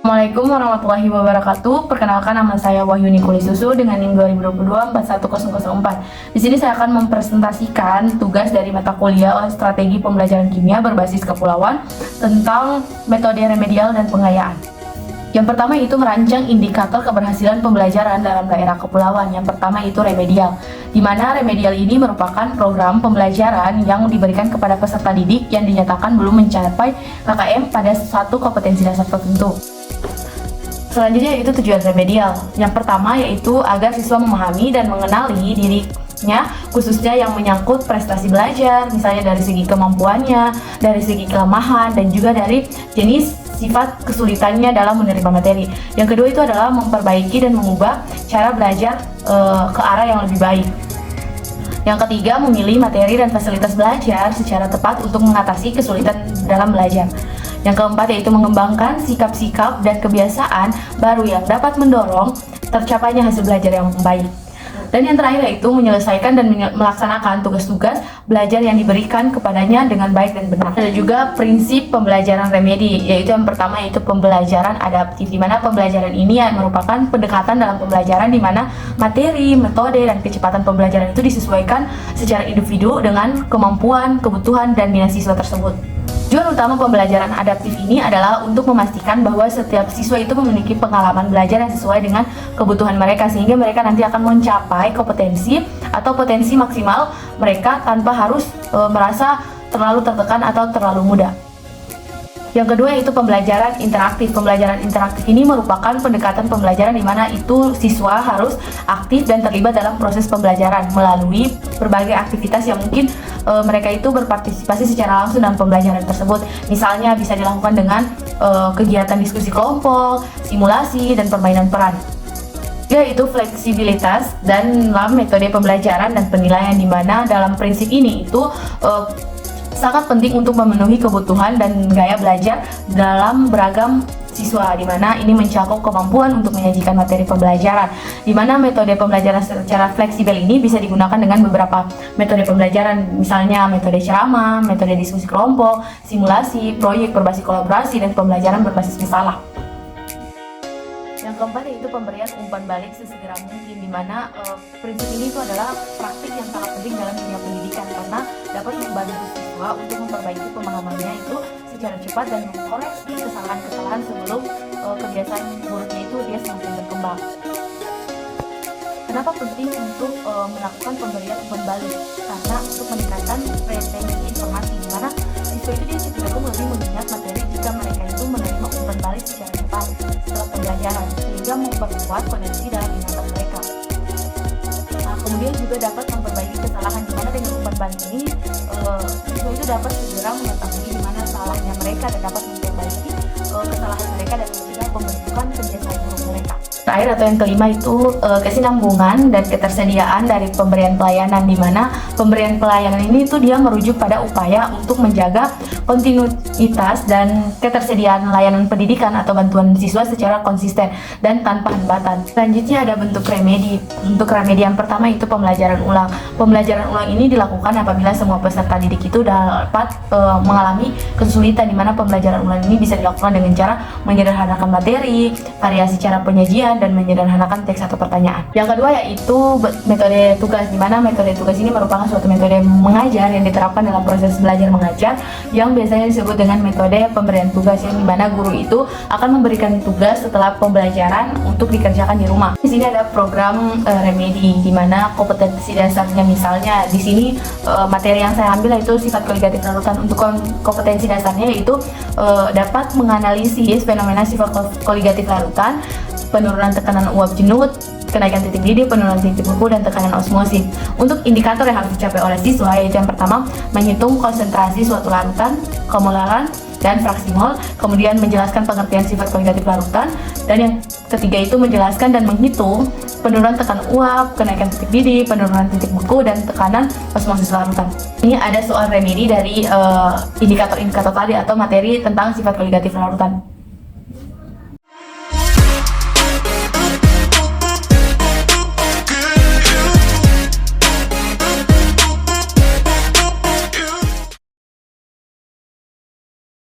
Assalamualaikum warahmatullahi wabarakatuh. Perkenalkan, nama saya Wahyuni Kulisusu dengan NIM 2022-41004. Di sini saya akan mempresentasikan tugas dari mata kuliah Strategi Pembelajaran Kimia berbasis kepulauan tentang metode remedial dan pengayaan. Yang pertama itu merancang indikator keberhasilan pembelajaran dalam daerah kepulauan. Yang pertama itu remedial, di mana remedial ini merupakan program pembelajaran yang diberikan kepada peserta didik yang dinyatakan belum mencapai KKM pada suatu kompetensi dasar tertentu. Selanjutnya itu tujuan remedial. Yang pertama yaitu agar siswa memahami dan mengenali dirinya, khususnya yang menyangkut prestasi belajar, misalnya dari segi kemampuannya, dari segi kelemahan, dan juga dari jenis sifat kesulitannya dalam menerima materi. Yang kedua itu adalah memperbaiki dan mengubah cara belajar ke arah yang lebih baik. Yang ketiga, memilih materi dan fasilitas belajar secara tepat untuk mengatasi kesulitan dalam belajar. Yang keempat yaitu mengembangkan sikap-sikap dan kebiasaan baru yang dapat mendorong tercapainya hasil belajar yang baik. Dan yang terakhir yaitu menyelesaikan dan melaksanakan tugas-tugas belajar yang diberikan kepadanya dengan baik dan benar. Ada juga prinsip pembelajaran remedi, yaitu yang pertama yaitu pembelajaran adaptif, di mana pembelajaran ini merupakan pendekatan dalam pembelajaran di mana materi, metode, dan kecepatan pembelajaran itu disesuaikan secara individu dengan kemampuan, kebutuhan, dan minat siswa tersebut. Tujuan utama pembelajaran adaptif ini adalah untuk memastikan bahwa setiap siswa itu memiliki pengalaman belajar yang sesuai dengan kebutuhan mereka, sehingga mereka nanti akan mencapai kompetensi atau potensi maksimal mereka tanpa harus merasa terlalu tertekan atau terlalu mudah. Yang kedua yaitu pembelajaran interaktif. Pembelajaran interaktif ini merupakan pendekatan pembelajaran di mana itu siswa harus aktif dan terlibat dalam proses pembelajaran melalui berbagai aktivitas yang mungkin mereka itu berpartisipasi secara langsung dalam pembelajaran tersebut. Misalnya bisa dilakukan dengan kegiatan diskusi kelompok, simulasi, dan permainan peran. Yaitu fleksibilitas dan dalam metode pembelajaran dan penilaian, di mana dalam prinsip ini itu sangat penting untuk memenuhi kebutuhan dan gaya belajar dalam beragam siswa, di mana ini mencakup kemampuan untuk menyajikan materi pembelajaran, di mana metode pembelajaran secara fleksibel ini bisa digunakan dengan beberapa metode pembelajaran, misalnya metode ceramah, metode diskusi kelompok, simulasi, proyek berbasis kolaborasi, dan pembelajaran berbasis masalah. Yang keempat yaitu pemberian umpan balik sesegera mungkin, di mana prinsip ini itu adalah praktik yang sangat penting dalam dunia pendidikan karena dapat membantu siswa untuk memperbaiki pemahamannya itu secara cepat dan mengkoreksi kesalahan-kesalahan sebelum kebiasaan buruknya itu dia semakin berkembang. Kenapa penting untuk melakukan pemberian umpan balik? Karena untuk meningkatkan retensi informasi, di mana siswa itu dia cenderung lebih mengingat materi jika mereka itu menerima umpan balik secara cepat setelah pembelajaran, sehingga memperkuat koneksi dalam ingatan mereka. Nah, kemudian juga dapat memperbaiki kesalahan, di mana dengan umpan balik ini siswa itu dapat segera mengetahui di mana salahnya mereka dan dapat memperbaiki kesalahan mereka dan mencegah pembentukan kebiasaan buruk mereka. Terakhir atau yang kelima itu kesinambungan dan ketersediaan dari pemberian pelayanan, di mana pemberian pelayanan ini itu dia merujuk pada upaya untuk menjaga kontinuitas dan ketersediaan layanan pendidikan atau bantuan siswa secara konsisten dan tanpa hambatan. Selanjutnya ada bentuk remedi. Bentuk remedi yang pertama itu pembelajaran ulang. Pembelajaran ulang ini dilakukan apabila semua peserta didik itu dapat mengalami kesulitan, di mana pembelajaran ulang ini bisa dilakukan dengan cara menyederhanakan materi, variasi cara penyajian, dan menyederhanakan teks atau pertanyaan. Yang kedua yaitu metode tugas, di mana metode tugas ini merupakan suatu metode mengajar yang diterapkan dalam proses belajar mengajar yang biasanya disebut dengan metode pemberian tugas, yang dimana guru itu akan memberikan tugas setelah pembelajaran untuk dikerjakan di rumah. Di sini ada program remedi, di mana kompetensi dasarnya, misalnya di sini materi yang saya ambil yaitu sifat koligatif larutan. Untuk kompetensi dasarnya yaitu dapat menganalisis fenomena sifat koligatif larutan, penurunan tekanan uap jenuh, kenaikan titik didih, penurunan titik beku, dan tekanan osmosis. Untuk indikator yang harus dicapai oleh siswa yaitu yang pertama menghitung konsentrasi suatu larutan, kemolaran, dan fraksi mol, kemudian menjelaskan pengertian sifat koligatif larutan, dan yang ketiga itu menjelaskan dan menghitung penurunan tekanan uap, kenaikan titik didih, penurunan titik beku, dan tekanan osmosis larutan. Ini ada soal remedi dari indikator-indikator tadi atau materi tentang sifat koligatif larutan.